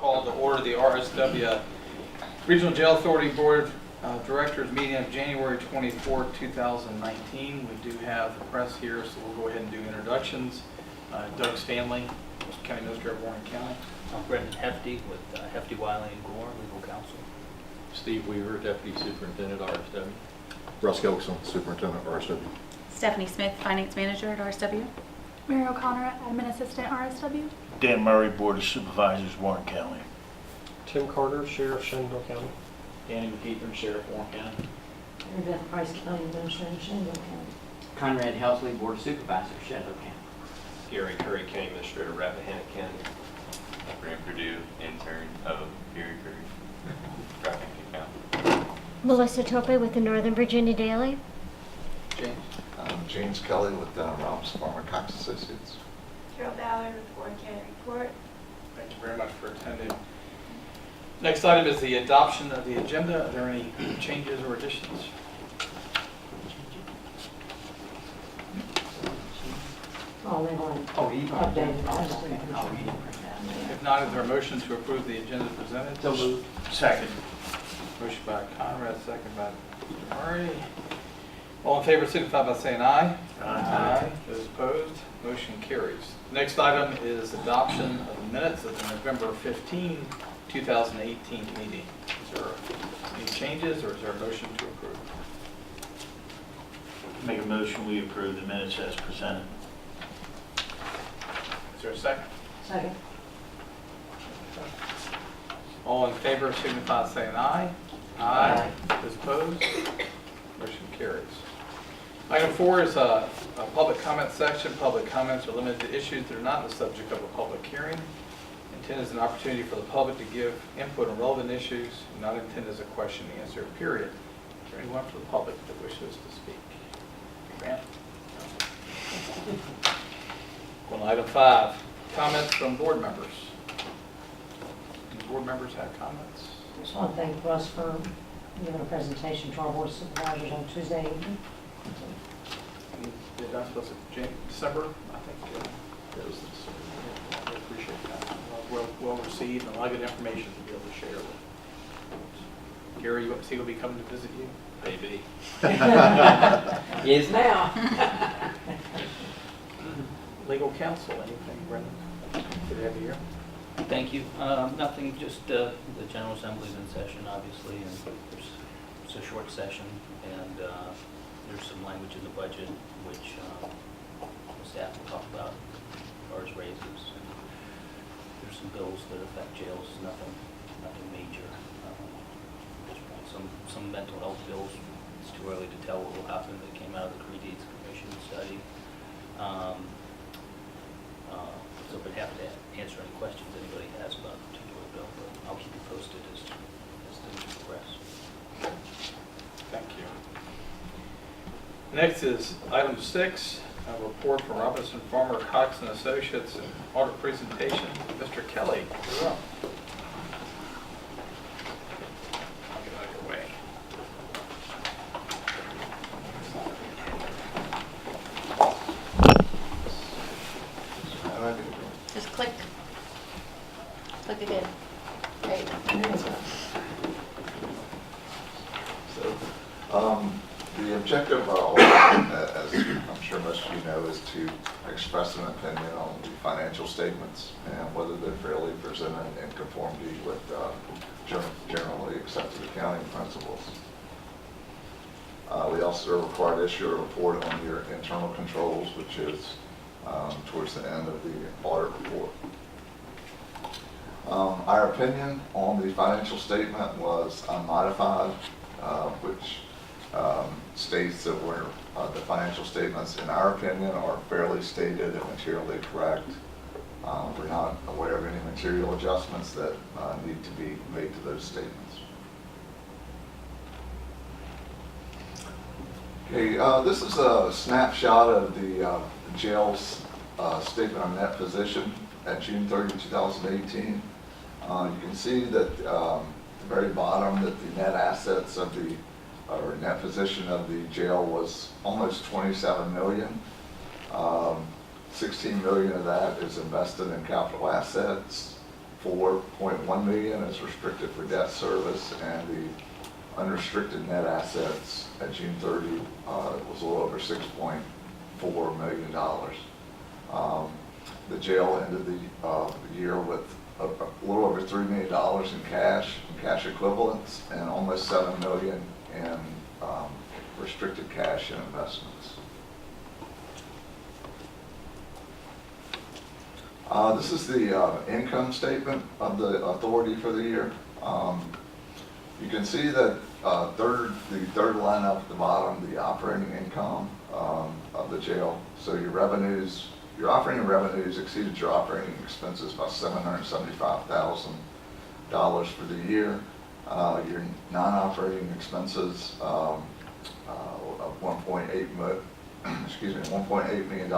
call to order the RSW Regional Jail Authority Board Directors Meeting of January 24, 2019. We do have the press here, so we'll go ahead and do introductions. Doug Stanley, County Administrator of Warren County. I'm Brendan Hefty with Hefty, Wiley & Gore, Legal Counsel. Steve Weaver, Deputy Superintendent, RSW. Russ Gilson, Superintendent, RSW. Stephanie Smith, Finance Manager at RSW. Mary O'Connor, Admin Assistant, RSW. Dan Murray, Board of Supervisors, Warren County. Tim Carter, Sheriff, Shenandoah County. Danny McKeithen, Sheriff, Warren County. Mary Beth Price, County Administrator, Shenandoah County. Conrad Helsley, Board of Supervisors, Shenandoah County. Gary Curry, County Administrator, Rappahannock County. Graham Purdue, intern of Gary Curry, Traffic County. Melissa Tope with the Northern Virginia Daily. James. James Kelly with Ralph's Farmer Cox Associates. Carol Ballard with Warren County Report. Thank you very much for attending. Next item is the adoption of the agenda. Are there any changes or additions? Oh, they want Oh, he updated. If not, is there a motion to approve the agenda presented? So moved. Second. Motion by Conrad, second by Mr. Murray. All in favor signify by saying aye. Aye. Those opposed, motion carries. Next item is adoption of the minutes of the November 15, 2018 meeting. Is there any changes or is there a motion to approve? Make a motion, we approve the minutes as presented. Is there a second? Second. All in favor signify by saying aye. Aye. Those opposed, motion carries. Item 4 is a public comment section. Public comments are limited to issues that are not the subject of a public hearing. Intended as an opportunity for the public to give input on relevant issues, not intended as a question and answer period. Is there anyone from the public that wishes to speak? Grant? On item 5, comments from board members. Do board members have comments? Just want to thank Russ for giving a presentation to our Board of Supervisors on Tuesday evening. Did I supposed to December? I think it was December. I appreciate that. Well received and a lot of good information to be able to share with. Gary, is he going to be coming to visit you? Maybe. Is now. Legal counsel, anything, Brendan? Good to have you here. Thank you. Nothing, just the General Assembly's in session, obviously, and it's a short session, and there's some language in the budget which the staff will talk about as far as raises. And there's some bills that affect jails, nothing major. Some mental health bills, it's too early to tell what will happen. That came out of the Creed Commission study. So we'd have to answer any questions anybody has about a particular bill, but I'll keep you posted as things progress. Thank you. Next is item 6, a report from Robinson Farmer Cox and Associates, and audit presentation. Mr. Kelly, you're up. I'll get out of your way. Just click. Click again. Right. So, the objective of our audit, as I'm sure most of you know, is to express an opinion on the financial statements and whether they're fairly presented in conformity with generally accepted accounting principles. We also are required to issue a report on your internal controls, which is towards the end of the audit report. Our opinion on the financial statement was unmodified, which states that the financial statements, in our opinion, are fairly stated and materially correct. We're not aware of any material adjustments that need to be made to those statements. Okay, this is a snapshot of the jail's statement of net position at June 30, 2018. You can see that at the very bottom that the net assets of the or net position of the jail was almost 27 million. 16 million of that is invested in capital assets. $4.1 million is restricted for debt service, and the unrestricted net assets at June 30 was a little over $6.4 million. The jail ended the year with a little over $3 million in cash equivalents, and almost $7 million in restricted cash and investments. This is the income statement of the authority for the year. You can see that the third line up at the bottom, the operating income of the jail. So your operating revenues exceeded your operating expenses by $775,000 for the year. Your non-operating expenses of $1.8 million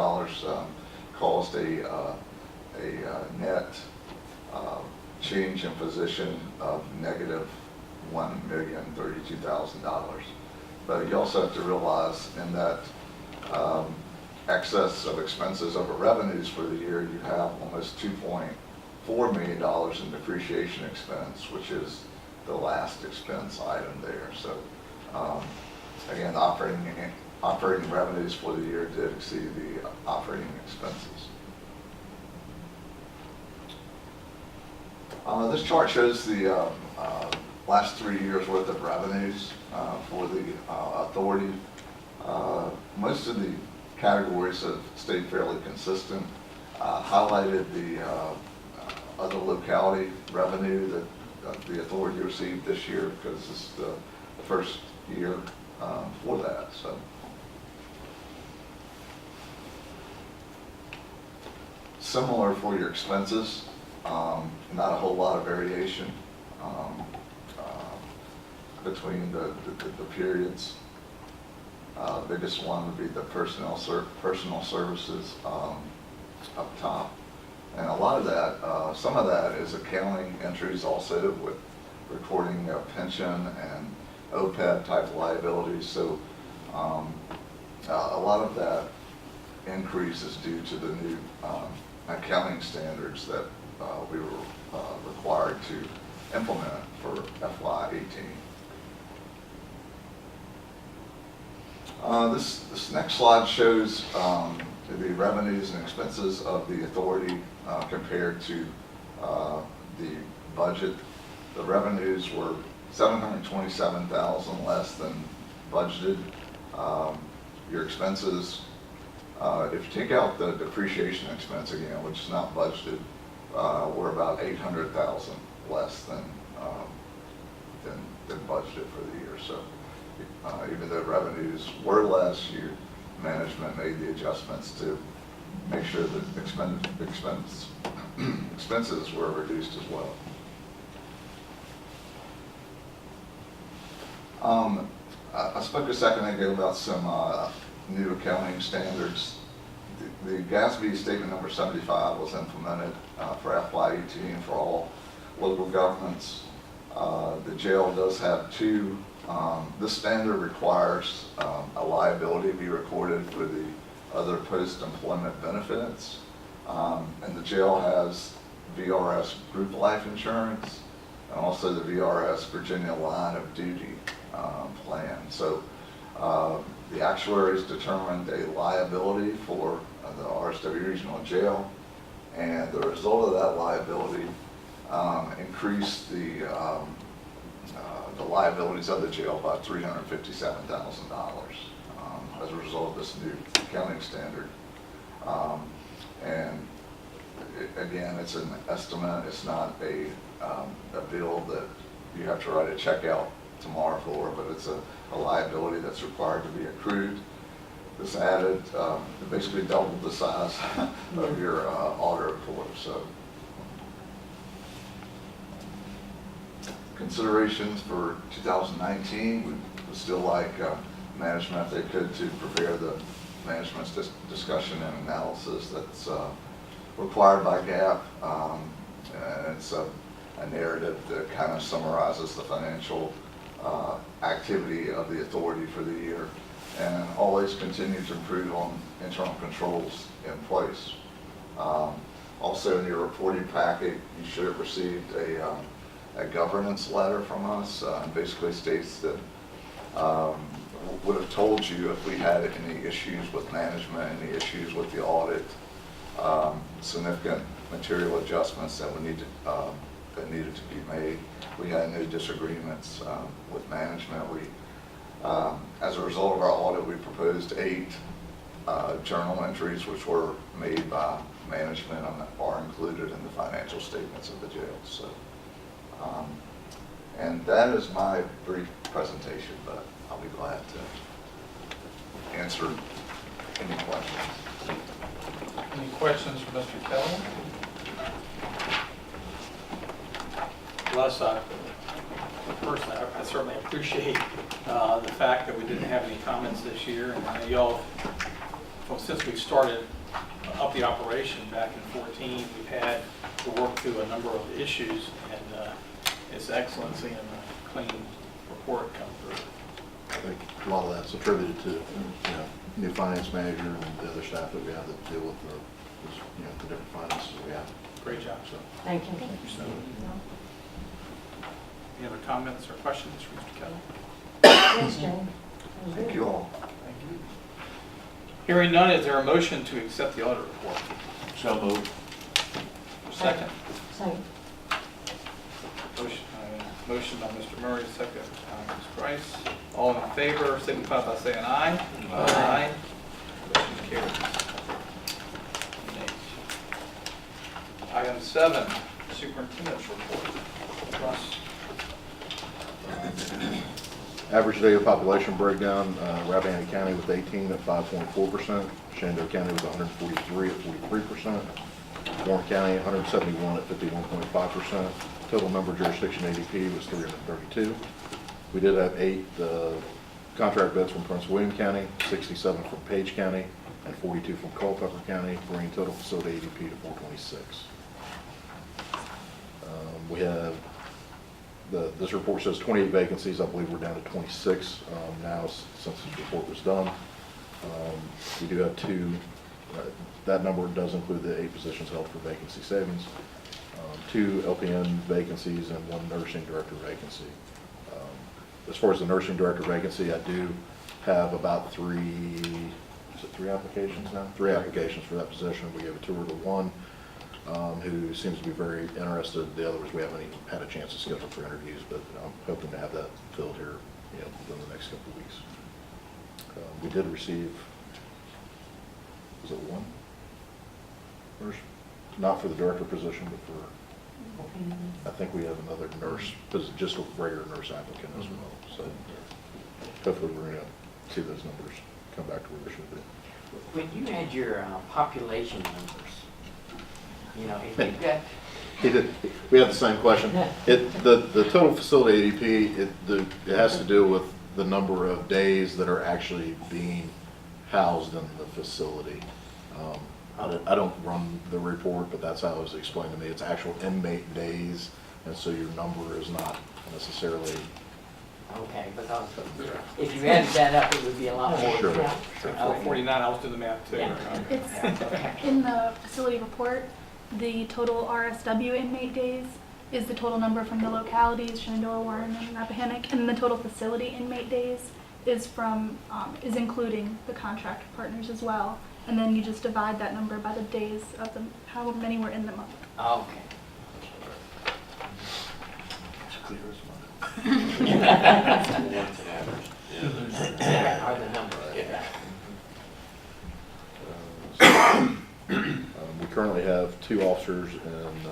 caused a net change in position of negative $1,032,000. But you also have to realize in that excess of expenses over revenues for the year, you have almost $2.4 million in depreciation expense, which is the last expense item there. So again, operating revenues for the year did exceed the operating expenses. This chart shows the last 3 years worth of revenues for the authority. Most of the categories have stayed fairly consistent. Highlighted the other locality revenue that the authority received this year because this is the first year for that. So similar for your expenses. Not a whole lot of variation between the periods. Biggest one would be the personal services up top. And a lot of that, some of that is accounting entries also with recording of pension and OPEB type liabilities. So a lot of that increase is due to the new accounting standards that we were required to implement for FY18. This next slide shows the revenues and expenses of the authority compared to the budget. The revenues were $727,000 less than budgeted. Your expenses, if you take out the depreciation expense again, which is not budgeted, were about $800,000 less than budgeted for the year. So even though revenues were less, your management made the adjustments to make sure that expenses were reduced as well. I spoke a second ago about some new accounting standards. The GASB statement number 75 was implemented for FY18 for all local governments. The jail does have two. This standard requires a liability be recorded for the other post-employment benefits. And the jail has VRS group life insurance and also the VRS Virginia line of duty plan. So the actuaries determined a liability for the RSW Regional Jail, and the result of that liability increased the liabilities of the jail by $357,000 as a result of this new accounting standard. And again, it's an estimate. It's not a bill that you have to write a check out tomorrow for, but it's a liability that's required to be accrued. This added, it basically doubled the size of your audit report. So considerations for 2019, we would still like management, if they could, to prepare the management's discussion and analysis that's required by GAAP. And it's a narrative that kind of summarizes the financial activity of the authority for the year, and always continue to improve on internal controls in place. Also in your reporting packet, you should have received a governance letter from us. Basically states that would have told you if we had any issues with management, any issues with the audit, significant material adjustments that that needed to be made. We had no disagreements with management. As a result of our audit, we proposed 8 journal entries which were made by management and are included in the financial statements of the jail. So, and that is my brief presentation, but I'll be glad to answer any questions. Any questions for Mr. Kelly? Les, personally, I certainly appreciate the fact that we didn't have any comments this year. And I know y'all, well, since we started up the operation back in 2014, we've had to work through a number of issues, and it's excellent seeing a clean report come through. I think a lot of that's attributed to, new finance manager and the other staff that we have that deal with the different finances we have. Great job. So, Thank you. Any other comments or questions for Mr. Kelly? Yes, Jane. Thank you all. Thank you. Hearing none, is there a motion to accept the audit report? So moved. Second. Second. Motion by Mr. Murray, second by Ms. Price. All in favor, signify by saying aye. Aye. Motion carries. Item 7, Superintendent's report. Russ. average daily population breakdown, Rappahannock County with 18 at 5.4%, Shenandoah County with 143 at 43%, Warren County 171 at 51.5%. Total number of jurisdiction ADP was 332. We did have 8 contract bids from Prince William County, 67 from Page County, and 42 from Culpeper County, bringing total facility ADP to 426. We have, this report says 28 vacancies. I believe we're down to 26 now since this report was done. We do have 2, that number does include the 8 positions held for vacancy savings, 2 LPN vacancies and 1 nursing director vacancy. As far as the nursing director vacancy, I do have about 3 applications now? 3 applications for that position. We gave a tour to 1 who seems to be very interested. The others we haven't even had a chance to schedule for interviews, but I'm hoping to have that filled here, within the next couple of weeks. We did receive, was it 1 nurse? Not for the director position, but for, I think we have another nurse, just a regular nurse applicant as well. So hopefully we're going to see those numbers come back to where they should be. When you had your population numbers, if you've got... We had the same question. The total facility ADP, it has to do with the number of days that are actually being housed in the facility. I don't run the report, but that's how it was explained to me. It's actual inmate days, and so your number is not necessarily... Okay, because if you added that up, it would be a lot more. Sure. Yeah. So 449, I was doing the math too. Yeah. It's in the facility report, the total RSW inmate days is the total number from the localities, Shenandoah, Warren, and Rappahannock, and the total facility inmate days is from, is including the contract partners as well. And then you just divide that number by the days of them, how many were in the month. Okay. It's clear as mud. Are the numbers, yeah. We currently have 2 officers and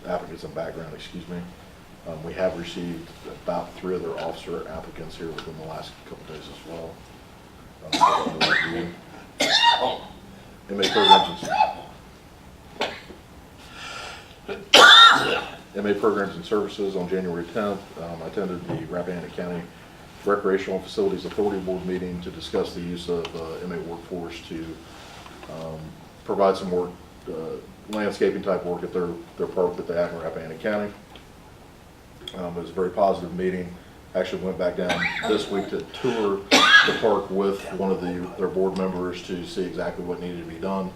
applicants in background, excuse me. We have received about 3 other officer applicants here within the last couple days as well. Inmate programs and services on January 10th. I attended the Rappahannock County Recreational Facilities Authority Board meeting to discuss the use of inmate workforce to provide some work, landscaping type work at their park that they have in Rappahannock County. It was a very positive meeting. Actually went back down this week to tour the park with one of their board members to see exactly what needed to be done.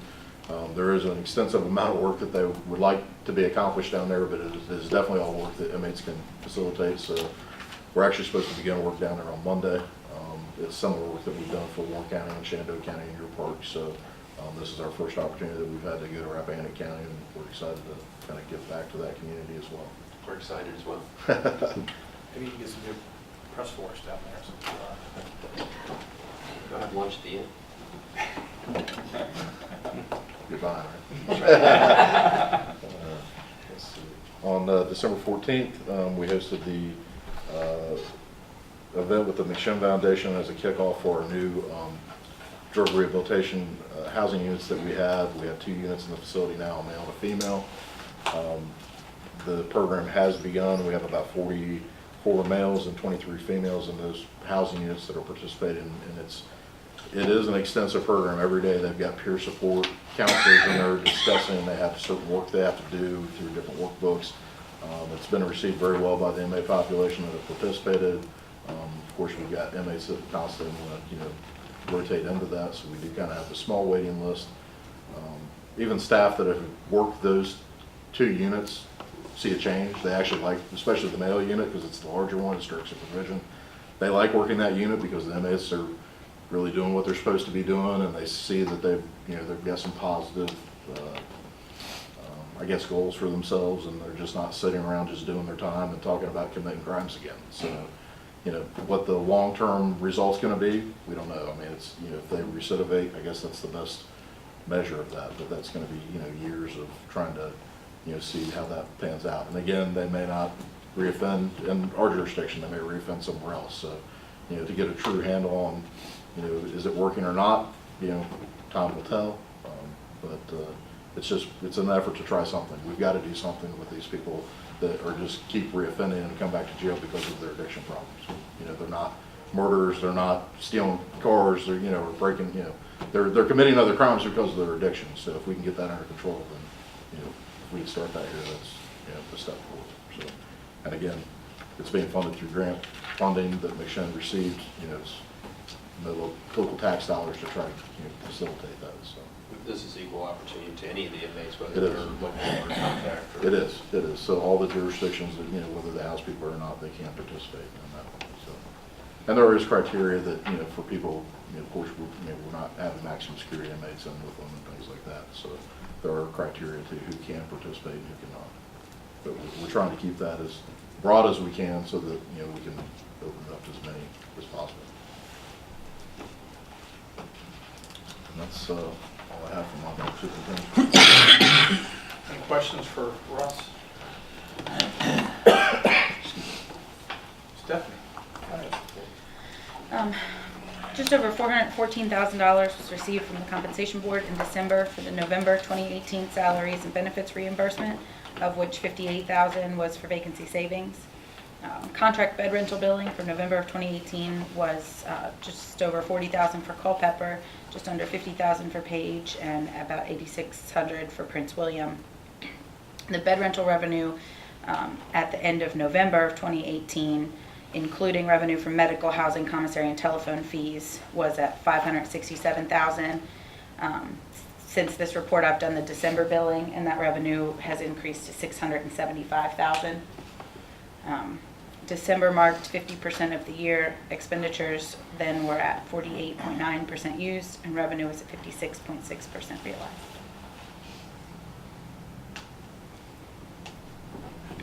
There is an extensive amount of work that they would like to be accomplished down there, but it is definitely all work that inmates can facilitate. So we're actually supposed to begin work down there on Monday. It's similar work that we've done for Warren County and Shenandoah County and your park. So this is our first opportunity that we've had to go to Rappahannock County, and we're excited to kind of give back to that community as well. We're excited as well. Maybe you can get some good press force down there. Go have lunch at the end. Goodbye. Right? Let's see. On December 14th, we hosted the event with the McShin Foundation as a kickoff for our new drug rehabilitation housing units that we have. We have 2 units in the facility now, a male and a female. The program has begun. We have about 44 males and 23 females in those housing units that are participating, and it is an extensive program. Every day they've got peer support counselors in there discussing. They have certain work they have to do through different workbooks. It's been received very well by the inmate population that have participated. Of course, we've got inmates that constantly want to, rotate into that, so we do kind of have a small waiting list. Even staff that have worked those 2 units see a change. They actually like, especially the male unit, because it's the larger one, it's direct supervision. They like working that unit because the inmates are really doing what they're supposed to be doing, and they see that they've got some positive, I guess, goals for themselves, and they're just not sitting around just doing their time and talking about committing crimes again. So, what the long-term result's going to be, we don't know. I mean, it's, if they recidivate, I guess that's the best measure of that, but that's going to be, years of trying to, see how that pans out. And again, they may not reoffend in our jurisdiction, they may reoffend somewhere else. So, to get a true handle on, is it working or not, time will tell. But it's an effort to try something. We've got to do something with these people that are just keep reoffending and come back to jail because of their addiction problems. They're not murderers, they're not stealing cars, they're, or breaking, they're committing other crimes because of their addiction. So if we can get that under control, then, if we can start that here, that's, the step forward. So, and again, it's being funded through grant funding that McShin received, it's the local tax dollars to try to, facilitate that, so. This is equal opportunity to any of the inmates, It whether is. they're local or contact. It is. So all the jurisdictions, that, whether they house people or not, they can participate in that one. So, and there is criteria that, for people, of course, we're not having maximum security inmates in with them and things like that. So there are criteria to who can participate and who cannot. But we're trying to keep that as broad as we can so that, we can open it up to as many as possible. And that's all I have for my superintendent. Any questions for Russ? Stephanie? Just over $414,000 was received from the Compensation Board in December for the November 2018 salaries and benefits reimbursement, of which $58,000 was for vacancy savings. Contract bed rental billing for November of 2018 was just over $40,000 for Culpeper, just under $50,000 for Page, and about $8,600 for Prince William. The bed rental revenue at the end of November of 2018, including revenue from medical, housing, commissary, and telephone fees, was at $567,000. Since this report, I've done the December billing, and that revenue has increased to $675,000. December marked 50% of the year. Expenditures then were at 48.9% used, and revenue was at 56.6% realized.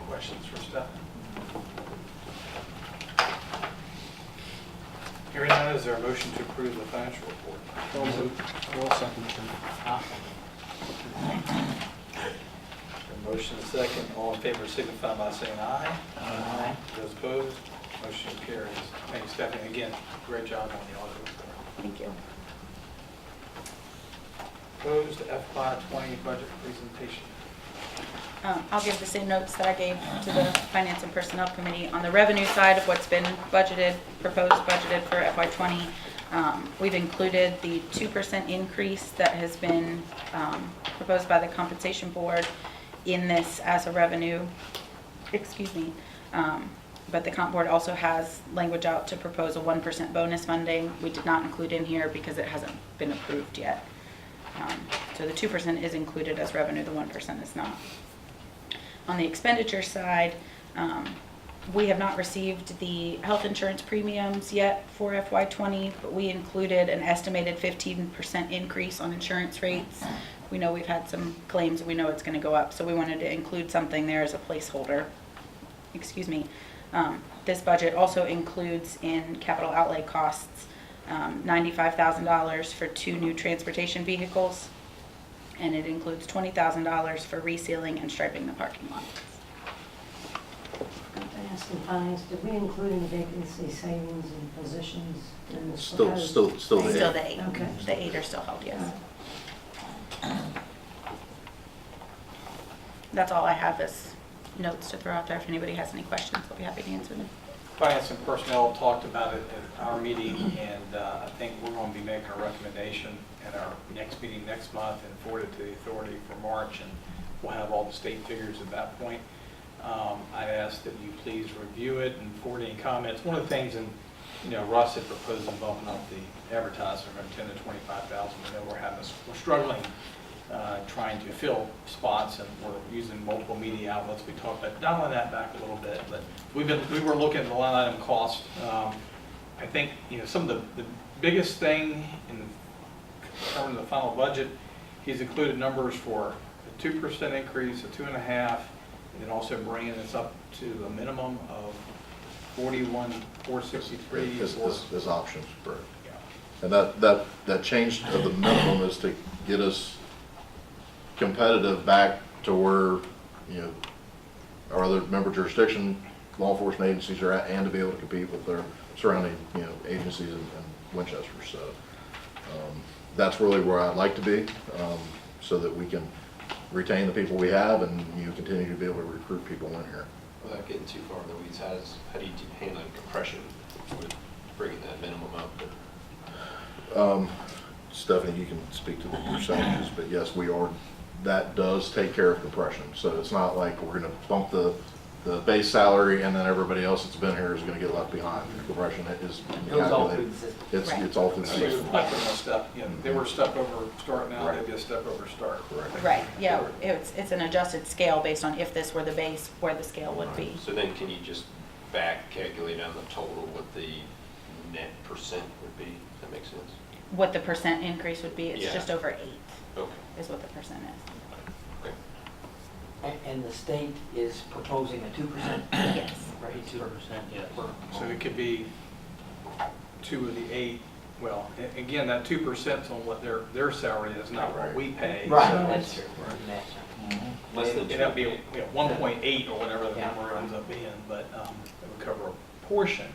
Questions for Stephanie? Hearing none, is there a motion to approve the financial report? A motion and a second. All in favor signify by saying aye. Aye. Those opposed, motion carries. Thank you, Stephanie. Again, great job on the audit report. Thank you. Opposed FY20 budget presentation. I'll give the same notes that I gave to the Finance and Personnel Committee. On the revenue side of what's been budgeted, proposed budgeted for FY20, we've included the 2% increase that has been proposed by the Compensation Board in this as a revenue, but the Comp Board also has language out to propose a 1% bonus funding. We did not include in here because it hasn't been approved yet. So the 2% is included as revenue, the 1% is not. On the expenditure side, we have not received the health insurance premiums yet for FY20, but we included an estimated 15% increase on insurance rates. We know we've had some claims, we know it's going to go up, so we wanted to include something there as a placeholder. Excuse me. This budget also includes in capital outlay costs $95,000 for 2 new transportation vehicles, and it includes $20,000 for resealing and striping the parking lots. Asking finance, did we include any vacancy savings and positions in this? Still the Still eight. the 8. Okay. The 8 are still held, yes. That's all I have as notes to throw out there. If anybody has any questions, I'll be happy to answer them. Finance and Personnel talked about it at our meeting, and I think we're going to be making a recommendation at our next meeting next month and forward it to the authority for March, and we'll have all the state figures at that point. I'd ask that you please review it and forward any comments. One of the things, and Russ had proposed bumping up the advertising from 10 to 25,000. We know we're struggling trying to fill spots, and we're using multiple media outlets. We talked about dialing that back a little bit, but we were looking at the line item cost. I think some of the biggest thing in terms of the final budget, he's included numbers for a 2% increase, a 2.5%. And then also bringing this up to a minimum of 41,463. As options, correct. Yeah. And that change of the minimum is to get us competitive back to where, our other member jurisdiction law enforcement agencies are at, and to be able to compete with their surrounding, agencies in Winchester. So that's really where I'd like to be, so that we can retain the people we have and continue to be able to recruit people in here. Without getting too far in the weeds, how do you handle compression with bringing that minimum up? Stephanie, you can speak to the percentages, but yes, that does take care of compression. So it's not like we're going to bump the base salary and then everybody else that's been here is going to get left behind. Compression is Goes all through the system. It's all through the So you're system. reflecting on step, they were step over start now, Right. they'd be a step over start. Correct. Right, yeah, it's an adjusted scale based on if this were the base, where the scale would be. So then can you just back calculate on the total what the net percent would be? Does that make sense? What the percent increase would be, it's Yeah. just over 8 Okay. is what the percent is. Okay. And the state is proposing a 2%? Yes. Right, 2%, yes. So it could be 2 of the 8. Well, again, that 2% is on what their salary is, not what we pay. Right, So that's true. That's true. Less than it'd be 1.8 or whatever the Yeah. number ends up being, but it would cover a portion.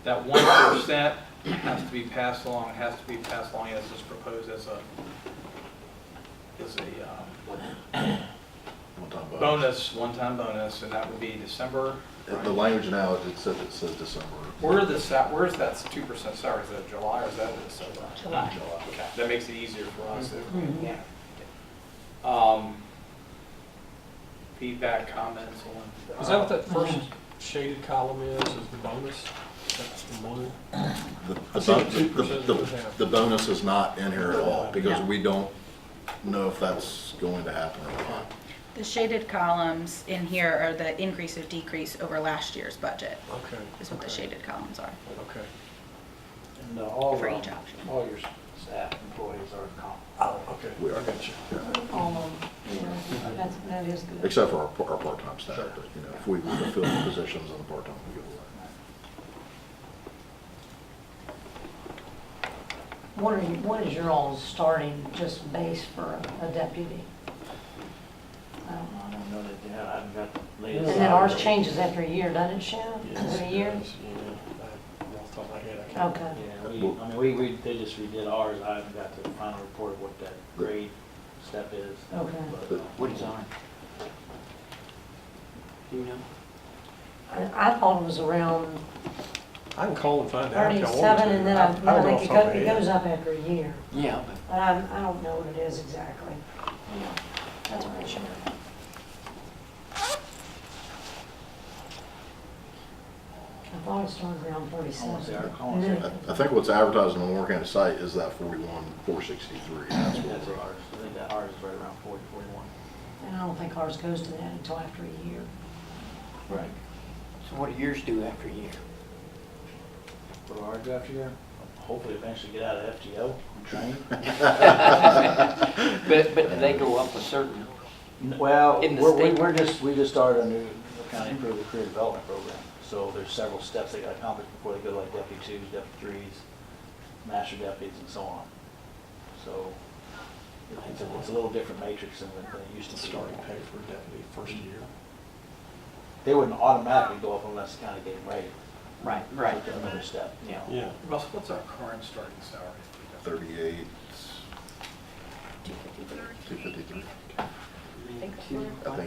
That 1% has to be passed along, as is proposed as a one-time bonus, and that would be December. The language now, it says December. Where's that 2% salary? Is that July or is that December? July. Okay, that makes it easier for us. Mhm. Yeah. Feedback, comments on? Is that what that first shaded column is the bonus? That's the blue? The bonus is not in here at all, because No. we don't know if that's going to happen or not. The shaded columns in here are the increase or decrease over last year's budget, Okay. is what the shaded columns are. Okay. And For each option. all your staff employees are comp. Oh, okay. We are. I got you. That is good. Except for our part-time staff, Sure. but, if we were to fill the positions on the part-time, we go away. What is your all starting just base for a deputy? I don't know that, yeah, I haven't got the And latest. then ours changes after a year, doesn't it, Shannon? Is it a year? Yes, yeah. Off the top of my head, I can't. Okay. Yeah, they just redid ours, I haven't got the final report of what that grade step is. Okay. But, what is ours? Do you know? I thought it was around I can call and find out if y'all want me 37, to. and then I I don't know think off the top of it my head. goes up after a year. Yeah, But I don't know what it is exactly. Yeah, that's what I should know. I thought thought it started around 37. I think what's advertised on the Warren County site is that 41,463. That's what That's we're. ours. I think that ours is right around 40, 41. And I don't think ours goes to that until after a year. Right. So what do yours do after a year? What do ours do after year? Hopefully eventually get out of FTO and train. But do they go up a certain, Well, In the state. we just started a new county improvement career development program. So there's several steps they got to accomplish before they go to like deputy twos, deputy threes, master deputies, and so on. So it's a little different matrix than it used to be. Starting pay for a deputy first year. They wouldn't automatically go up unless the county gave them raise. right, So right. it's another step. Yeah. Yeah. Russell, what's our current starting salary? 38, 253. 253. I think that's Two-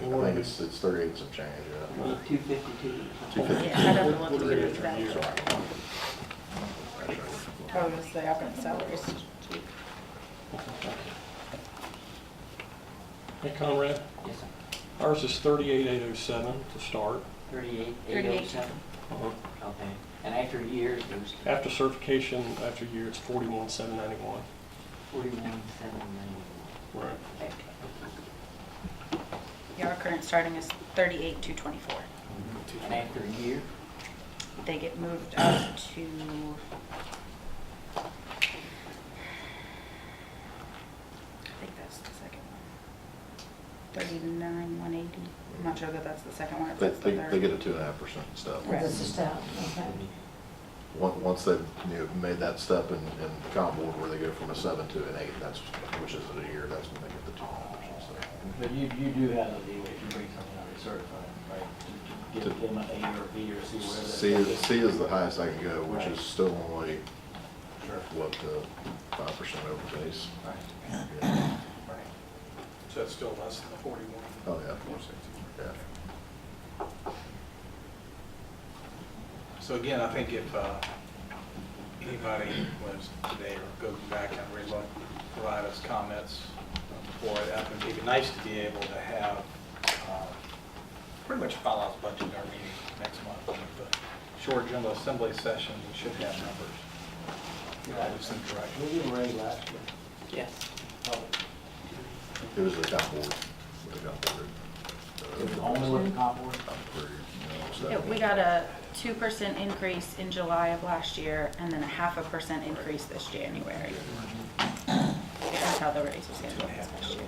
what I think it's 38 and some change, yeah. 252. 253. Yeah, I'd have to look to get into that. Sorry. Oh, it was the operating salaries. Hey, Conrad, Yes, sir. ours is 38,807 to start. 38,807. Uh-huh. Okay. And after a year, it goes to After certification, after a year, it's 41,791. 41,791. Right. Okay. Yeah, our current starting is 38,224. And after a year, They get moved up to, I think that's the second one. 39,180. I'm not sure that that's the second one. If They, that's the they, third. they get a 2.5% step. Right. This is step, okay. Once they've, made that step in the comp board where they go from a 7 to an 8, that's, which is a year, that's when they get the 2.5% step. But you do have the leeway if you bring something out certified, right? To give them an A or a B or C, whatever. C is the highest I can go, which Right. is still only, Sure. what, 5% over base. Right. Yeah. Right. So that's still less than the 41. Oh, yeah. 463. Yeah. So again, I think if anybody was today or go back and relook, provide us comments for it, I think it'd be nice to be able to have pretty much finalized budget in our meeting next month. With the short general assembly session, we should have numbers. With some direction. We did raise last year. yes. It was the comp board. The comp board. It was only with the comp board? Yeah, we got a 2% increase in July of last year, and then a 0.5% increase this January. That's how the raise was handled this past year.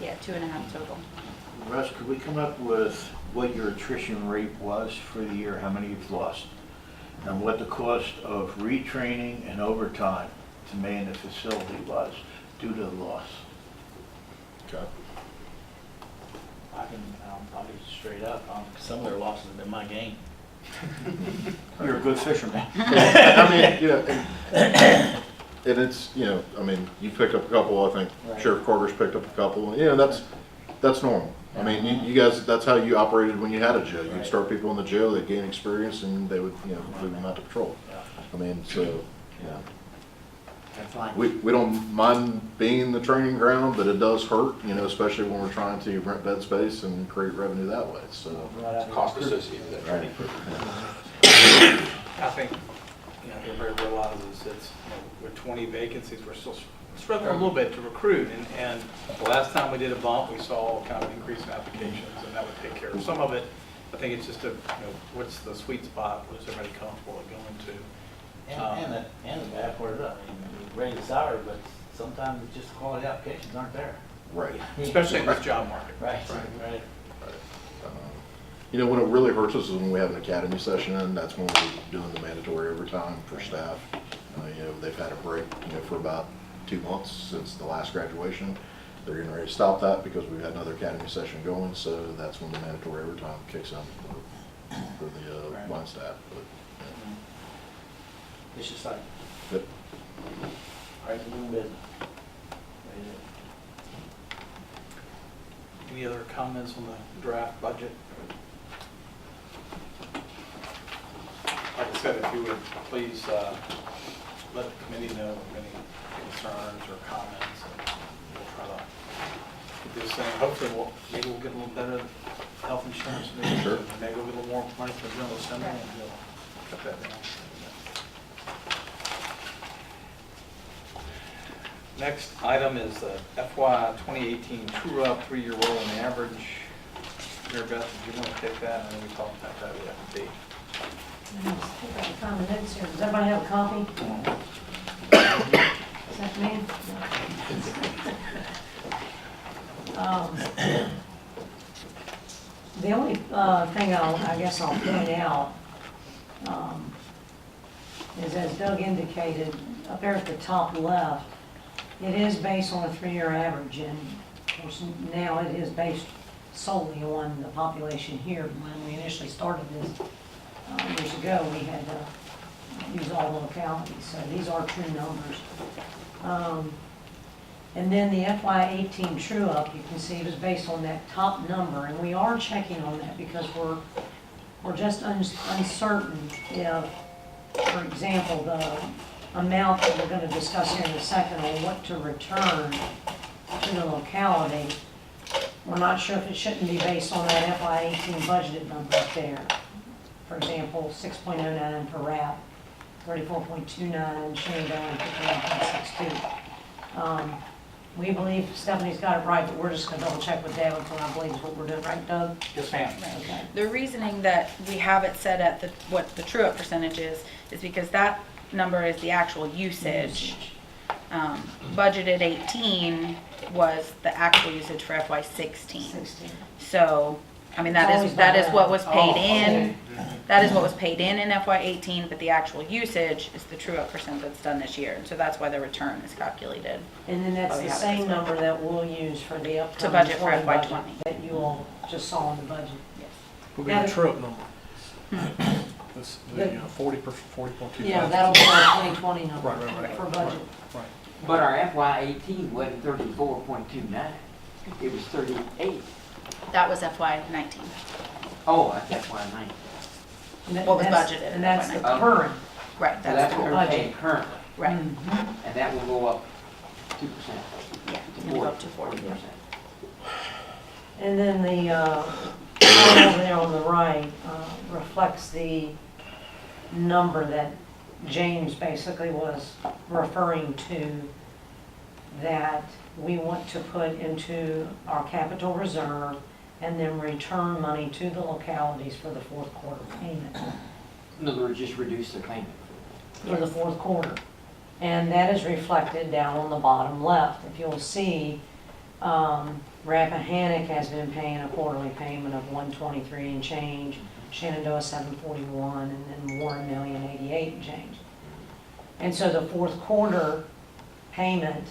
Yeah, 2.5 total. Russ, could we come up with what your attrition rate was for the year, how many you've lost? And what the cost of retraining and overtime to man the facility was due to the loss? Okay. I'll be straight up. Some of their losses have been my gain. You're a good fisherman. I mean, and it's, I mean, you picked up a couple, I think Right. Sheriff Carter's picked up a couple, that's normal. I mean, you guys, that's how you operated when you had a jail. You'd Right. start people in the jail, they'd gain experience, and they would, move them out to patrol. Yeah. I mean, so, That's fine. we don't mind being the training ground, but it does hurt, especially when we're trying to rent bed space and create revenue that way, so. Cost associated with that Right. training. I think, everybody realizes it's, with 20 vacancies, we're still struggling a little bit to recruit. And the last time we did a bump, we saw kind of an increase in applications, and that would take care of some of it. I think it's just what's the sweet spot, what is everybody comfortable at going to? And the bad part of it, I mean, we raise the salary, but sometimes it's just the quality applications aren't there. Right. Especially in this job market. Right, right. When it really hurts us is when we have an academy session, and that's when we're doing the mandatory overtime for staff. They've had a break, for about 2 months since the last graduation. They're getting ready to stop that because we've had another academy session going, so that's when the mandatory overtime kicks in for the Right. line staff. But, It's just like, Yep. right, we're doing business. Any other comments on the draft budget? Like I said, if you would please let the committee know of any concerns or comments, and we'll try to get this thing, hopefully maybe we'll get a little better health insurance. Sure. Maybe we'll get a little more money for the general assembly. And we'll Cut that down. Next item is FY 2018 true-up 3-year rolling average. Mary Beth, did you want to take that? I know we talked about that with F&B. Find the notes here. Does everybody have a copy? Is that me? The only thing I guess I'll point out is, as Doug indicated, up there at the top left, it is based on a 3-year average, and of course now it is based solely on the population here. When we initially started this years ago, we had to use all the localities, so these are true numbers. And then the FY18 true up, you can see, was based on that top number, and we are checking on that because we're just uncertain if, for example, the amount that we're going to discuss here in a second on what to return to the locality, we're not sure if it shouldn't be based on that FY18 budgeted number up there. For example, 6.09 for RAP, 34.29 Shenandoah, and 51.62. We believe Stephanie's got it right, but we're just going to double check with Dale until I believe is what we're doing, right, Doug? Yes, ma'am. Right. The reasoning that we have it set at what the true-up percentage is because that number is the actual usage. Budgeted 18 was the actual usage for FY 16. So, I mean, that is what was paid in. That is what was paid in FY 18, but the actual usage is the true-up percent that's done this year. So that's why the return is calculated. And then that's the same number that we'll use for the upcoming to budget for FY budget 20 that you all just saw in the budget. Yes. Will be the true-up number. This, the 40.25. Yeah, that'll be our 2020 number Right. for budget. Right. But our FY18 wasn't 34.29. It was 38. That was FY 19. Oh, that's FY19. What was That's- budgeted And that's the Okay. current. Right, So that's that's the what we're budget. paying currently. right. And that will go up 2%. Yeah, it'll go up to 40%. And then the column over there on the right reflects the number that James basically was referring to, that we want to put into our capital reserve and then return money to the localities for the fourth quarter payment. In other words, just reduce the payment. For the fourth quarter. And that is reflected down on the bottom left. If you'll see, Rappahannock has been paying a quarterly payment of $123 and change, Shenandoah $741, and then Warren $1,088,000 and change. And so the fourth quarter payment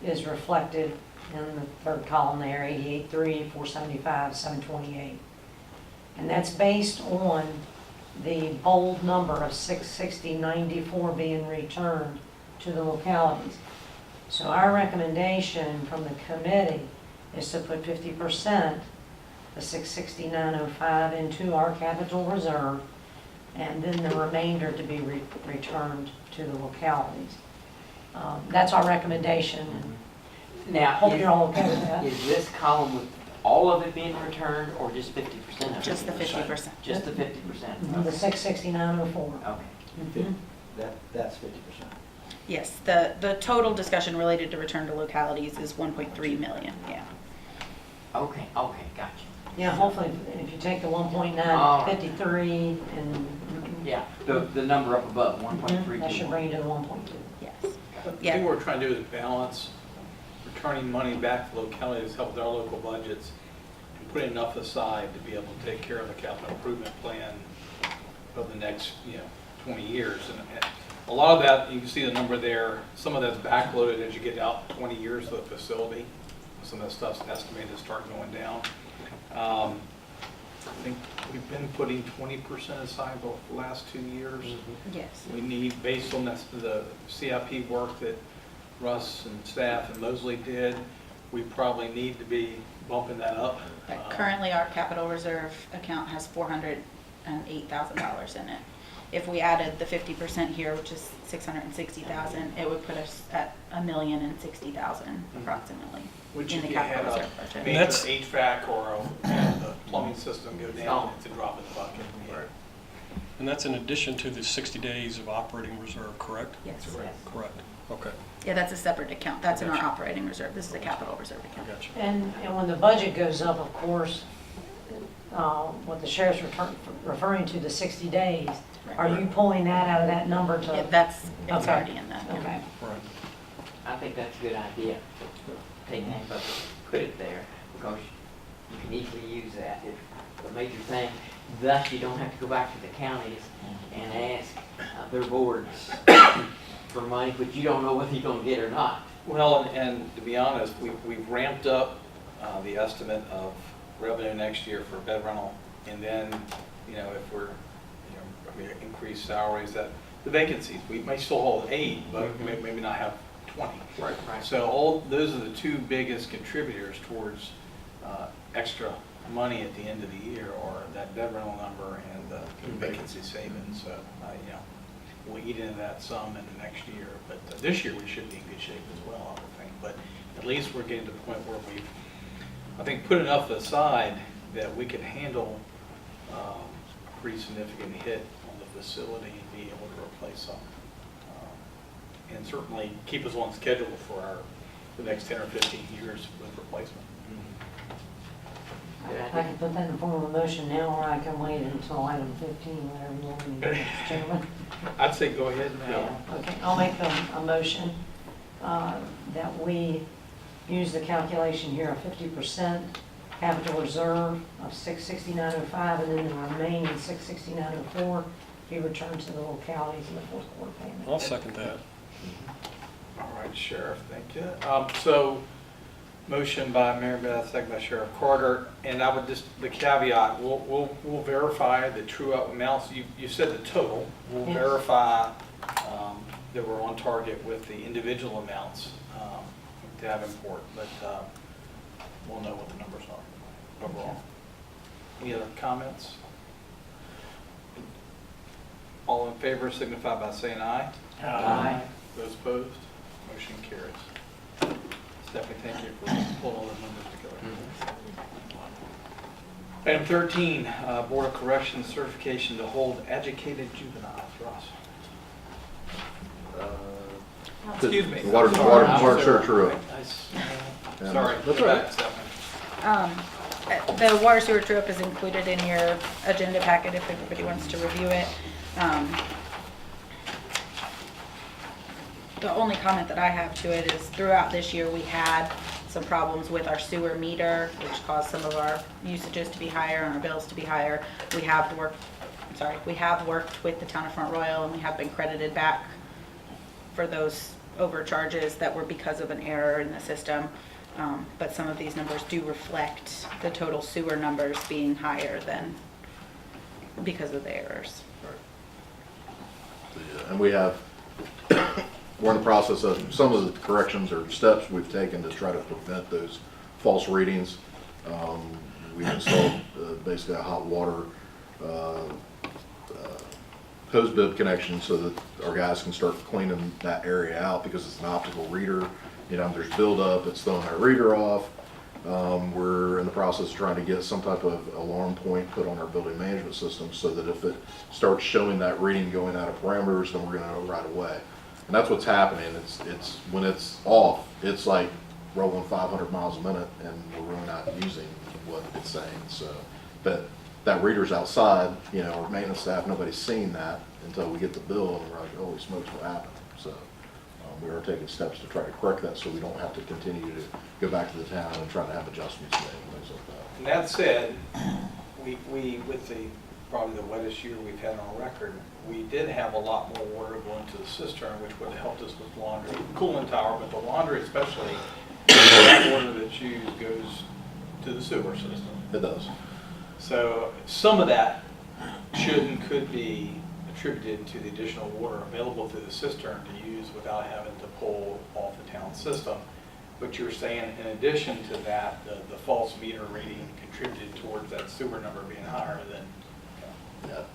is reflected in the third column there, 88.3, 475, 728. And that's based on the bold number of 660.94 being returned to the localities. So our recommendation from the committee is to put 50%, the 669.05, into our capital reserve, and then the remainder to be returned to the localities. That's our recommendation. Now, Hope you're all okay with that. is this column with all of it being returned or just 50% of it? Just the 50%. Just the 50%? The 669.04. Okay. That's 50%. Yes, the total discussion related to return to localities is 1.3 million, yeah. Okay, gotcha. Yeah, hopefully, if you take the All 1.953 and. Yeah, the number up above, 1.321. That should bring you to the 1.2. Yes. The Yeah. thing we're trying to do is balance returning money back to localities, help with our local budgets, and put enough aside to be able to take care of the capital improvement plan over the next, 20 years. And a lot of that, you can see the number there, some of that's backloaded as you get out 20 years of the facility. Some of that stuff's estimated to start going down. I think we've been putting 20% aside the last 2 years. Yes. We need, based on the CIP work that Russ and staff and Mosley did, we probably need to be bumping that up. Currently, our capital reserve account has $408,000 in it. If we added the 50% here, which is $660,000, it would put us at $1,060,000 approximately Which in if the you capital had reserve a budget. major HVAC or a plumbing system go down, it's a drop in the bucket. And that's in addition to the 60 days of operating reserve, correct? Yes. Correct. Okay, Yeah, that's a separate account. That's in our operating reserve. This is a capital reserve I account. got you. And when the budget goes up, of course, what the sheriff's referring to, the 60 days, are you pulling that out of that number to? Yeah, it's Okay. already in that. yeah. Okay. Right. I think that's a good idea. Take that, but put it there, because you can easily use that. If the major thing, thus you don't have to go back to the counties and ask their boards for money, which you don't know whether you're gonna get or not. Well, and to be honest, we've ramped up the estimate of revenue next year for bed rental, and then, if we're, we increase salaries, that the vacancies, we may still hold 8, but maybe not have 20. Right. So those are the two biggest contributors towards extra money at the end of the year, or that bed rental number and the vacancy savings. So, we'll eat into that some in the next year, but this year we should be in good shape as well, I would think. But at least we're getting to the point where we've, I think, put enough aside that we can handle a pretty significant hit on the facility and be able to replace some. And certainly keep us on schedule for the next 10 or 15 years with replacement. I can put that in form of a motion now, or I can wait until item 15, whatever you want me to do, Mr. Chairman. I'd say go ahead now. Okay, I'll make a motion that we use the calculation here of 50% capital reserve of $669.05, and then the remaining $669.04 be returned to the localities in the fourth quarter payment. I'll second that. All right, Sheriff, thank you. So, motion by Mary Beth, second by Sheriff Carter, and I would just, the caveat, we'll verify the true up amounts. You said the total. We'll Yes. verify that we're on target with the individual amounts to have import, but we'll know what the numbers are overall. Any other comments? All in favor signify by saying aye. Aye. Those opposed? Motion carries. Stephanie, thank you for pulling all those numbers together. Item 13, Board of Corrections certification to hold educated juveniles. Ross. Excuse me. Water sewer true up. Sorry. That's all right. The water sewer true-up is included in your agenda packet if everybody wants to review it. The only comment that I have to it is throughout this year, we had some problems with our sewer meter, which caused some of our usages to be higher and our bills to be higher. We have worked with the town of Front Royal, and we have been credited back for those overcharges that were because of an error in the system. But some of these numbers do reflect the total sewer numbers being higher than because of the errors. And we have, we're in the process of some of the corrections or steps we've taken to try to prevent those false readings. We've installed basically a hot water hose bib connection so that our guys can start cleaning that area out, because it's an optical reader. There's buildup, it's throwing our reader off. We're in the process of trying to get some type of alarm point put on our building management system so that if it starts showing that reading going out of parameters, then we're going to know right away. And that's what's happening. It's when it's off, it's like rolling 500 miles a minute, and we're really not using what it's saying. So, but that reader's outside, our maintenance staff, nobody's seen that until we get the bill, and we're like, holy smokes, what happened? So we are taking steps to try to correct that so we don't have to continue to go back to the town and try to have adjustments made and things like that. And that said, we with probably the wettest year we've had on record, we did have a lot more water going to the cistern, which would have helped us with laundry, cooling tower, but the laundry especially, the water that's used goes to the sewer system. It does. So some of that should and could be attributed to the additional water available through the cistern to use without having to pull off the town system. But you're saying in addition to that, the false meter reading contributed towards that sewer number being higher than.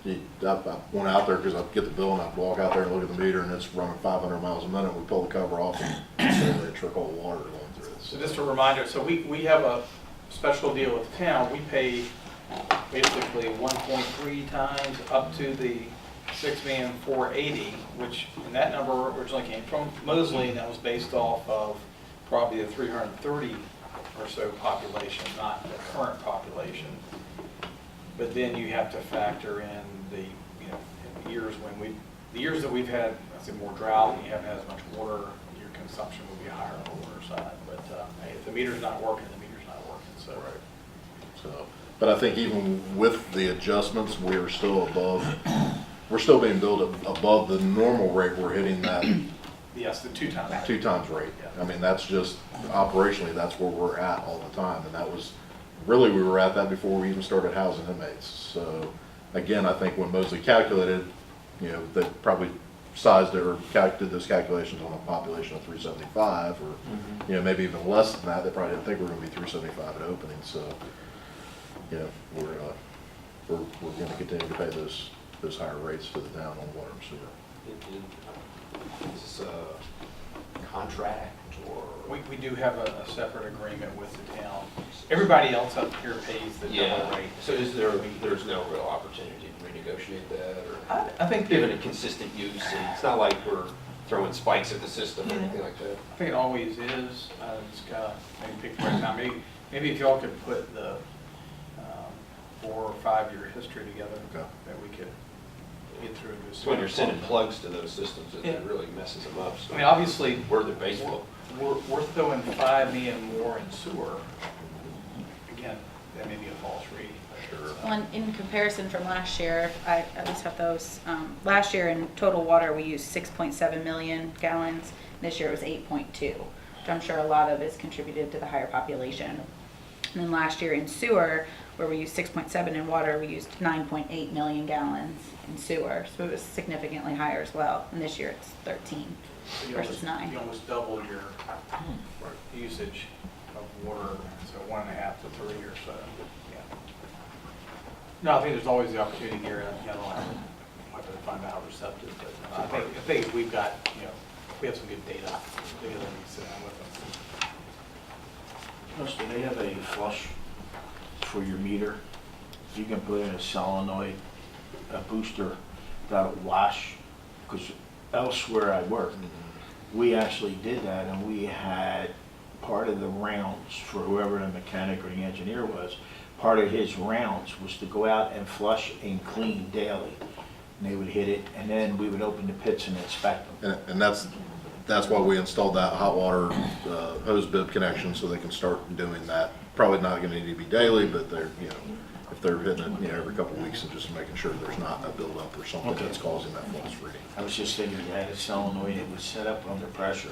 Yeah, I went out there because I'd get the bill and I'd walk out there and look at the meter, and it's running 500 miles a minute. We pull the cover off and literally a trickle of water going through it. So just a reminder, so we have a special deal with the town. We pay basically 1.3 times up to the 6,480,000, which, and that number originally came from Mosley, and that was based off of probably the 330 or so population, not the current population. But then you have to factor in the, years when the years that we've had, I say more drought, and you haven't had as much water, your consumption will be higher on the water side. But hey, if the meter's not working, the meter's not working, so. Right. So, but I think even with the adjustments, we're still being billed above the normal rate. We're hitting that Yes, the 2 times. 2 times rate. Yeah. I mean, that's just operationally, that's where we're at all the time. And that was, really, we were at that before we even started housing inmates. So again, I think when Mosley calculated, they probably sized it or did those calculations on a population of 375 or, maybe even less than that. They probably didn't think we were going to be 375 at opening. So, we're going to continue to pay those higher rates to the town on water and sewer. Is this a contract or? We do have a separate agreement with the town. Everybody else up here pays the double rate. So there's no real opportunity to renegotiate that or? I think given a consistent use, and it's not like we're throwing spikes at the system or anything like that. I think it always is. Just gotta maybe pick the right time. Maybe if y'all could put the 4 or 5 year history together, that we could get through this. So when you're sending plugs to those systems, it really messes them up. So I mean, obviously, where the base flow. we're throwing 5 million more in sewer. Again, that may be a false read. Well, in comparison from last year, I at least have those. Last year in total water, we used 6.7 million gallons. This year it was 8.2, which I'm sure a lot of is contributed to the higher population. And then last year in sewer, where we used 6.7 in water, we used 9.8 million gallons in sewer. So it was significantly higher as well. And this year it's 13 versus 9. You almost doubled your usage of water, so 1.5 to 3 or so. Yeah. No, I think there's always the opportunity here. I'll have to find out how receptive. But I think we've got, we have some good data. Maybe let me sit down with them. Plus, do they have a flush for your meter? You can put in a solenoid, a booster that'll wash, because elsewhere I worked, we actually did that, and we had part of the rounds for whoever the mechanic or the engineer was, part of his rounds was to go out and flush and clean daily. And they would hit it, and then we would open the pits and inspect them. And that's why we installed that hot water hose bib connection, so they can start doing that. Probably not going to need to be daily, but they're, if they're hitting it, every couple of weeks and just making sure there's not a buildup or something that's causing that false reading. I was just thinking, you had a solenoid, it was set up under pressure.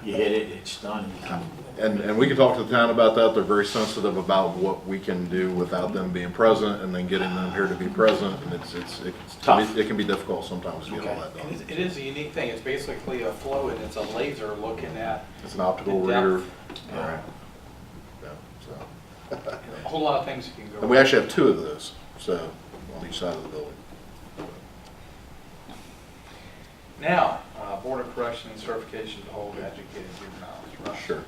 You hit it, it's done. And we can talk to the town about that. They're very sensitive about what we can do without them being present, and then getting them here to be present. And it's tough. It can be difficult sometimes to get all that done. It is a unique thing. It's basically a flow, and it's a laser looking at It's an optical the depth. reader. Yeah. Yeah, so. A whole lot of things you can go. And we actually have 2 of those, so on each side of the building. Now, Board of Corrections certification to hold educated juveniles. Russ? Sure.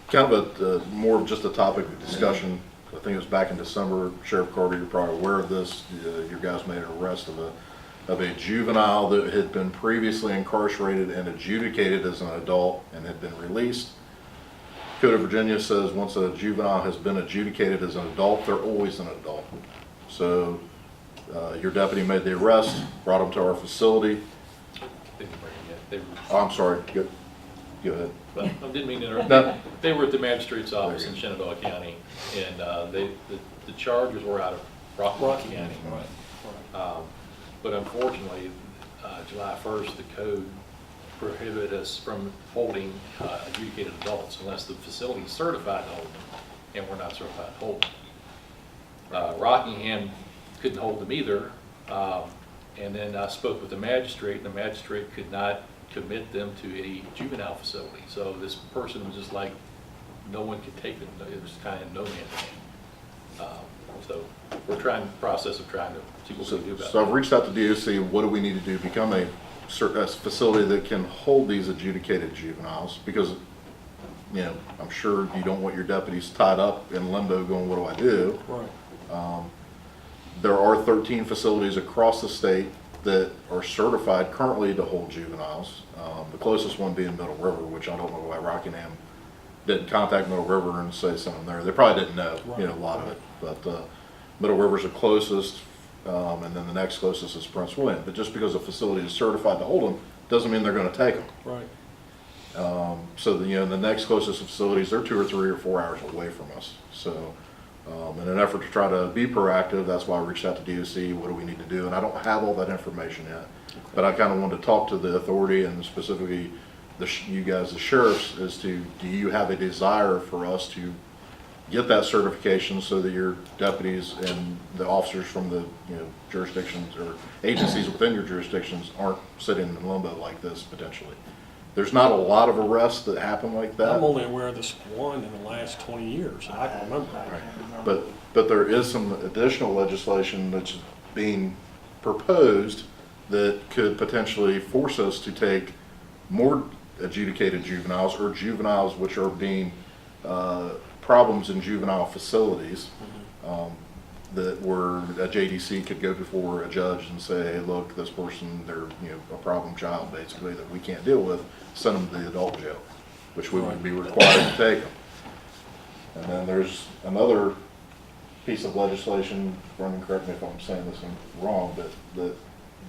Kind of more of just a topic of discussion. I think it was back in December. Sheriff Carter, you're probably aware of this. You guys made an arrest of a juvenile that had been previously incarcerated and adjudicated as an adult and had been released. Code of Virginia says once a juvenile has been adjudicated as an adult, they're always an adult. So your deputy made the arrest, brought him to our facility. Oh, I'm sorry. Go ahead. Well, I didn't mean to interrupt. No. They were at the magistrate's office in Shenandoah County, and the charges were out of Rockland County. But unfortunately, July 1st, the code prohibited us from holding adjudicated adults unless the facility is certified to hold them, and we're not certified to hold them. Rockingham couldn't hold them either, and then I spoke with the magistrate, and the magistrate could not commit them to a juvenile facility. So this person was just like, no one could take them. It was kind of no man's land. So we're trying the process of trying to see what we can do about it. So I've reached out to DOC. What do we need to do? Become a facility that can hold these adjudicated juveniles, because you know, I'm sure you don't want your deputies tied up in limbo going, what do I do? Right. There are 13 facilities across the state that are certified currently to hold juveniles. The closest one being Middle River, which I don't know why Rockingham didn't contact Middle River and say send them there. They probably didn't know, you know, a lot of it. But Middle River's the closest, and then the next closest is Prince William. But just because a facility is certified to hold them doesn't mean they're going to take them. Right. So the, you know, the next closest facilities, they're 2 or 3 or 4 hours away from us. So in an effort to try to be proactive, that's why I reached out to DOC, what do we need to do? And I don't have all that information yet. But I kind of wanted to talk to the authority and specifically you guys, the sheriffs, as to, do you have a desire for us to get that certification so that your deputies and the officers from the, you know, jurisdictions or agencies within your jurisdictions aren't sitting in limbo like this potentially? There's not a lot of arrests that happen like that. I'm only aware of this one in the last 20 years that I can remember. But there is some additional legislation that's being proposed that could potentially force us to take more adjudicated juveniles or juveniles which are being problems in juvenile facilities, that where a JDC could go before a judge and say, hey, look, this person, they're, you know, a problem child basically that we can't deal with, send them to the adult jail, which we would be required to take them. And then there's another piece of legislation, Brendan, correct me if I'm saying this wrong, but that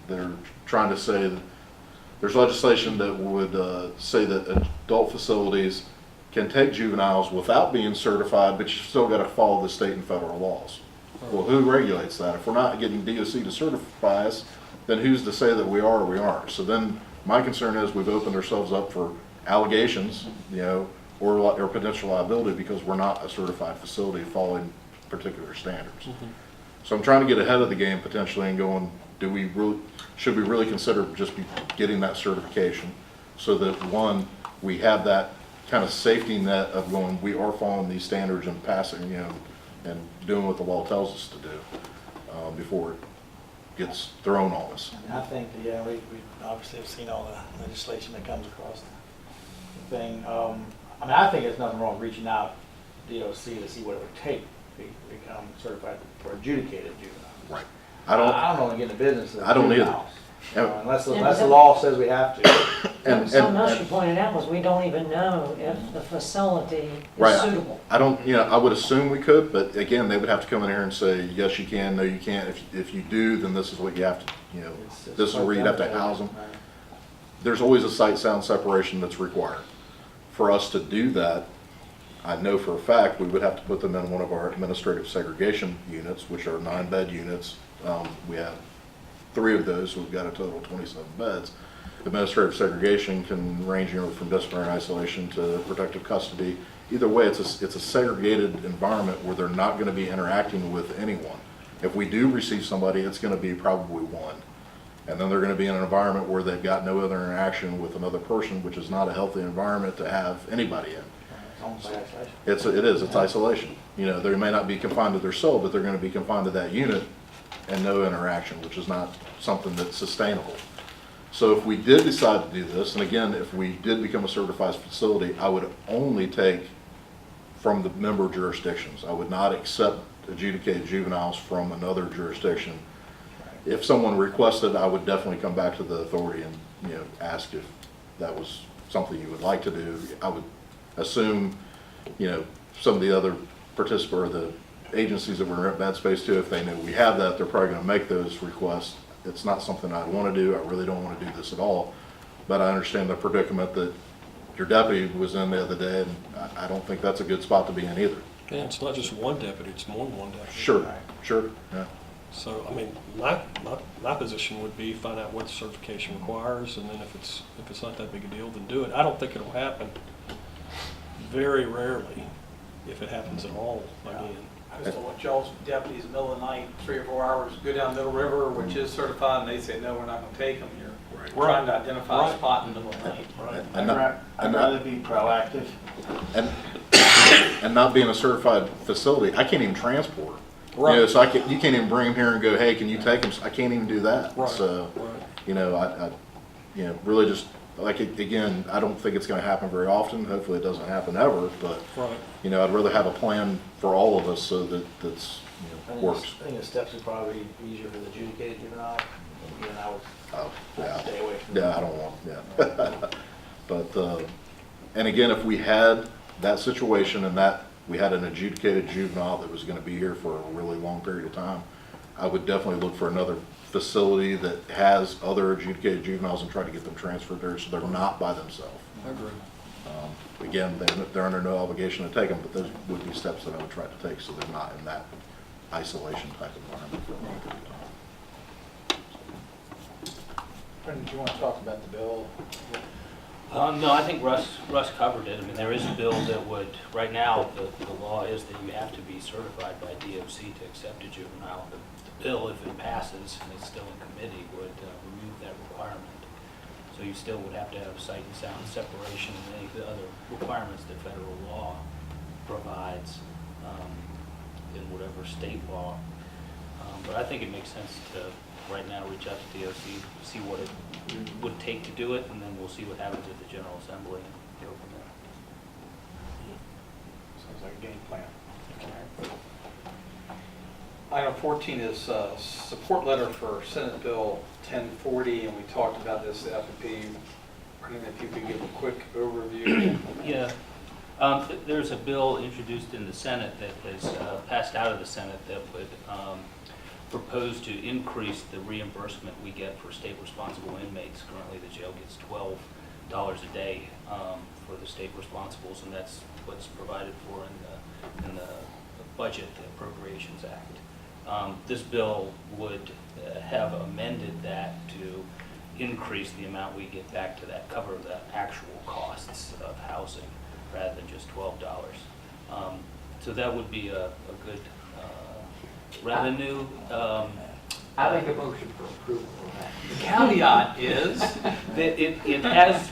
they're trying to say that there's legislation that would say that adult facilities can take juveniles without being certified, but you still got to follow the state and federal laws. Well, who regulates that? If we're not getting DOC to certify us, then who's to say that we are or we aren't? So then my concern is we've opened ourselves up for allegations, you know, or potential liability because we're not a certified facility following particular standards. So I'm trying to get ahead of the game potentially and going, should we really consider just getting that certification so that, one, we have that kind of safety net of going, we are following these standards and passing, you know, and doing what the law tells us to do before it gets thrown on us. I think, yeah, we obviously have seen all the legislation that comes across the thing. I mean, I think there's nothing wrong with reaching out to DOC to see what it would take to become certified for adjudicated juveniles. Right. I don't want to get in the business of I don't either. juveniles. Unless the law says we have to. And something else you pointed out was we don't even know if the facility is suitable. I don't, you know, I would assume we could, but again, they would have to come in here and say, yes, you can, no, you can't. If you do, then this is what you have to, you know, this is where you'd have to house them. There's always a sight sound separation that's required. For us to do that, I know for a fact we would have to put them in one of our administrative segregation units, which are 9-bed units. We have 3 of those, so we've got a total of 27 beds. Administrative segregation can range from disciplinary isolation to protective custody. Either way, it's a segregated environment where they're not going to be interacting with anyone. If we do receive somebody, it's going to be probably one. And then they're going to be in an environment where they've got no other interaction with another person, which is not a healthy environment to have anybody in. It's isolation. You know, they may not be confined to their cell, but they're going to be confined to that unit and no interaction, which is not something that's sustainable. So if we did decide to do this, and again, if we did become a certified facility, I would only take from the member jurisdictions. I would not accept adjudicated juveniles from another jurisdiction. If someone requested, I would definitely come back to the authority and, you know, ask if that was something you would like to do. I would assume, you know, some of the other participants or the agencies that we're in bad space to, if they know we have that, they're probably going to make those requests. It's not something I want to do. I really don't want to do this at all. But I understand the predicament that your deputy was in the other day, and I don't think that's a good spot to be in either. Yeah, it's not just one deputy, it's more than one deputy. Sure, yeah. So, I mean, my position would be find out what the certification requires, and then if it's not that big a deal, then do it. I don't think it'll happen. Very rarely, if it happens at all, again. I just don't want y'all's deputies in the middle of the night, 3 or 4 hours, go down Middle River, which is certified, and they say, no, we're not going to take them here. We're trying to identify a spot in the middle of the night. I'd rather be proactive. And not being a certified facility, I can't even transport. Right. You know, so you can't even bring them here and go, hey, can you take them? I can't even do that. Right. So, right. you know, I really just like, again, I don't think it's gonna happen very often, hopefully it doesn't happen ever, but, Right. you know, I'd rather have a plan for all of us so that that's, you know, works. I think the steps would probably be easier for the adjudicated juvenile. Again, I would Oh, yeah. stay away from Yeah, I don't want, yeah. But, and again, if we had that situation and that we had an adjudicated juvenile that was gonna be here for a really long period of time, I would definitely look for another facility that has other adjudicated juveniles and try to get them transferred there so they're not by themselves. I agree. Again, they're under no obligation to take them, but those would be steps that I would try to take so they're not in that isolation type environment for a long period of time. Brendan, do you want to talk about the bill? No, I think Russ covered it. I mean, there is a bill that would, right now, the law is that you have to be certified by DOC to accept a juvenile. The bill, if it passes, and it's still in committee, would remove that requirement. So you still would have to have sight and sound separation and any of the other requirements that federal law provides in whatever state law. But I think it makes sense to, right now, reach out to DOC, see what it would take to do it, and then we'll see what happens at the General Assembly and go from there. Sounds like a game plan. Item 14 is support letter for Senate Bill 1040, and we talked about this at F&P. Brendan, if you could give a quick overview. Yeah. There's a bill introduced in the Senate that was passed out of the Senate that would propose to increase the reimbursement we get for state responsible inmates. Currently, the jail gets $12 a day for the state responsibles, and that's what's provided for in the budget, the Appropriations Act. This bill would have amended that to increase the amount we get back to that, cover the actual costs of housing rather than just $12. So that would be a good revenue. I make a motion for approval of that. The caveat is That it has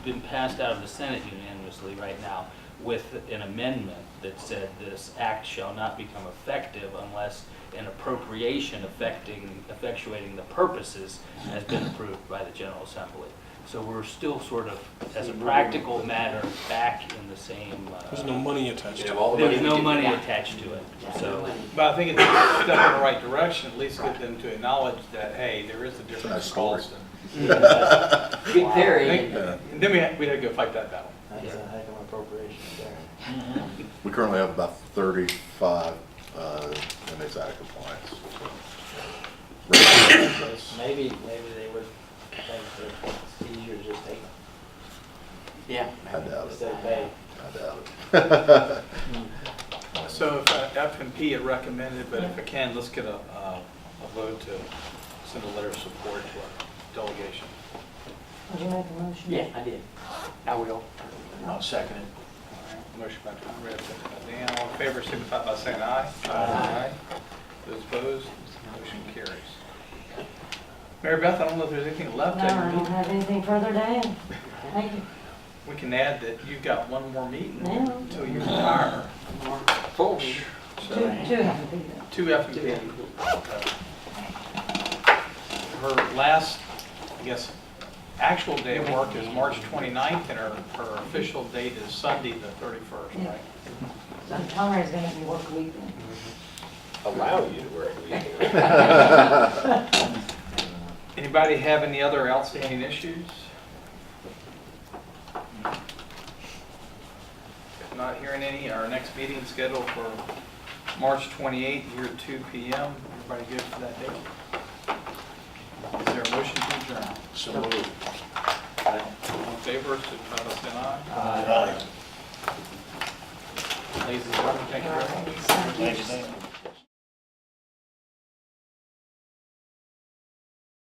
been passed out of the Senate unanimously right now with an amendment that said this act shall not become effective unless an appropriation effectuating the purposes has been approved by the General Assembly. So we're still sort of, as a practical matter, back in the same. There's no money attached to it. There's no money attached to it, so. But I think it's a step in the right direction, at least get them to acknowledge that, hey, there is a difference in cost. Good theory. And then we had to go fight that battle. That's a heck of an appropriation there. We currently have about 35 inmates out of compliance. Maybe they would think that it's easier to just take them Yeah. I doubt it. instead of pay. I doubt it. So if F&P had recommended, but if it can, let's get a vote to send a letter of support to our delegation. Did you make a motion? Yeah, I did. I will. I'll second it. All right, motion by Conrad, second by Dan. All in favor, signify by saying aye. Aye. Those opposed, motion carries. Mary Beth, I don't know if there's anything left. No, at I your don't meeting. have anything further to add. Thank you. We can add that you've got one more meeting Yeah. until you retire. Full. So, Two haven't been there. two F&P. Her last, I guess, actual day of work is March 29th, and her official date is Sunday, the 31st, Yeah. right? So Conrad's gonna be work weekend. Allow you to work weekend. Anybody have any other outstanding issues? If not hearing any, our next meeting is scheduled for March 28th, here at 2 p.m. Everybody good for that date? Is there a motion to adjourn? So moved. All in favor, signify by saying aye. Aye. Ladies and gentlemen, thank you very much. Thank you. Thank you.